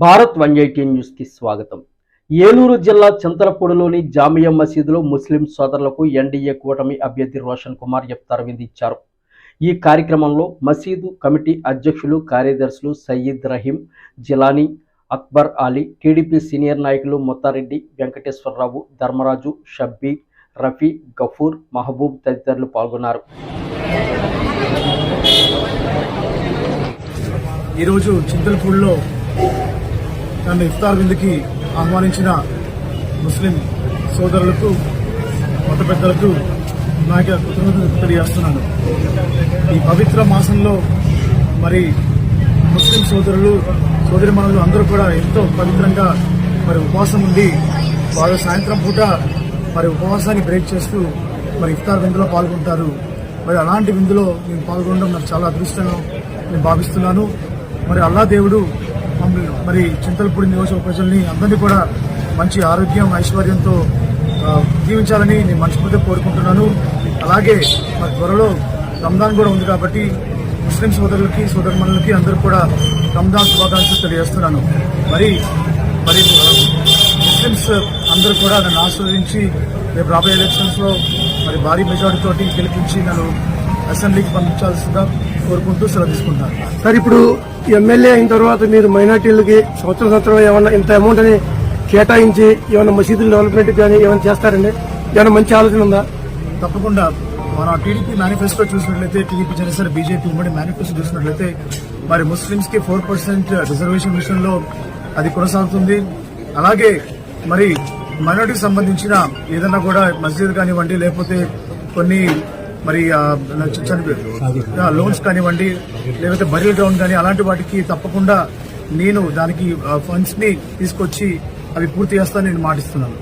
Bharat 180 news కి స్వాగతం. ఏలూరు జిల్లా చింతలపూడిలోని జామియా మసీదులో ముస్లిం సోదరులకు ఎన్డీఏ కూటమి అభ్యర్థి రోషన్ కుమార్ ఇఫ్తార్ విందు ఇచ్చారు. ఈ కార్యక్రమంలో మసీదు కమిటీ అధ్యక్షులు, కార్యదర్శులు సయ్యద్ రహీం, జిలానీ, అక్బర్ అలీ, టీడీపీ సీనియర్ నాయకులు ముత్తారెడ్డి, వెంకటేశ్వరరావు, ధర్మరాజు, షబ్బీర్, రఫీ, గఫూర్, మహబూబ్ తదితరులు పాల్గొన్నారు. ఈరోజు చింతలపూడిలో నన్ను ఇఫ్తార్ విందుకి ఆహ్వానించిన ముస్లిం సోదరులకు, మత పెద్దలకు నా కృతజ్ఞతలు తెలియజేస్తున్నాను. ఈ పవిత్ర మాసంలో మరి ముస్లిం సోదరులు, సోదరిమణులు అందరూ కూడా ఎంతో పవిత్రంగా మరి ఉపవాసం ఉండి వారు సాయంత్రం పూట మరి ఉపవాసాన్ని బ్రేక్ చేస్తూ మరి ఇఫ్తార్ విందులో పాల్గొంటారు. మరి అలాంటి విందులో నేను పాల్గొనడం నాకు చాలా అదృష్టంగా నేను భావిస్తున్నాను. మరి అల్లా దేవుడు మరి చింతలపూడి నియోజక ప్రజల్ని అందరినీ కూడా మంచి ఆరోగ్యం, ఐశ్వర్యంతో జీవించాలని నేను మనస్ఫూర్తిగా కోరుకుంటున్నాను. అలాగే మరి త్వరలో రంజాన్ కూడా ఉంది కాబట్టి ముస్లిం సోదరులకి, సోదరుమణులకి అందరూ కూడా రంజాన్ శుభాకాంక్షలు తెలియజేస్తున్నాను. మరి ముస్లిమ్స్ అందరూ కూడా నన్ను ఆస్వాదించి రేపు రాబోయే ఎలక్షన్స్ లో మరి భారీ మెజారిటీ తోటి గెలిపించి నన్ను అసెంబ్లీకి పంపించాల్సిందిగా కోరుకుంటూ సెలవు తీసుకుంటాను. సార్, ఇప్పుడు ఎమ్మెల్యే అయిన తర్వాత మీరు మైనార్టీలకి సంవత్సరం ఏమన్నా ఇంత అమౌంట్ అని కేటాయించి ఏమైనా మసీదుల డెవలప్మెంట్ కానీ ఏమైనా చేస్తారండి? ఏమైనా మంచి ఆలోచన ఉందా? తప్పకుండా. మన టీడీపీ మేనిఫెస్టో చూసినట్లయితే, టీడీపీ జనసేన బీజేపీ ఉమ్మడి మేనిఫెస్టో చూసినట్లయితే మరి ముస్లింస్ కి 4% రిజర్వేషన్ విషయంలో అది కొనసాగుతుంది. అలాగే మరి మైనార్టీకి సంబంధించిన ఏదన్నా కూడా మస్జిద్ కానివ్వండి, లేకపోతే కొన్ని మరి లోన్స్ కానివ్వండి, లేకపోతే బరియల్ గ్రౌండ్ కానీ అలాంటి వాటికి తప్పకుండా నేను దానికి ఫండ్స్ ని తీసుకొచ్చి అవి పూర్తి చేస్తానని నేను మాటిస్తున్నాను.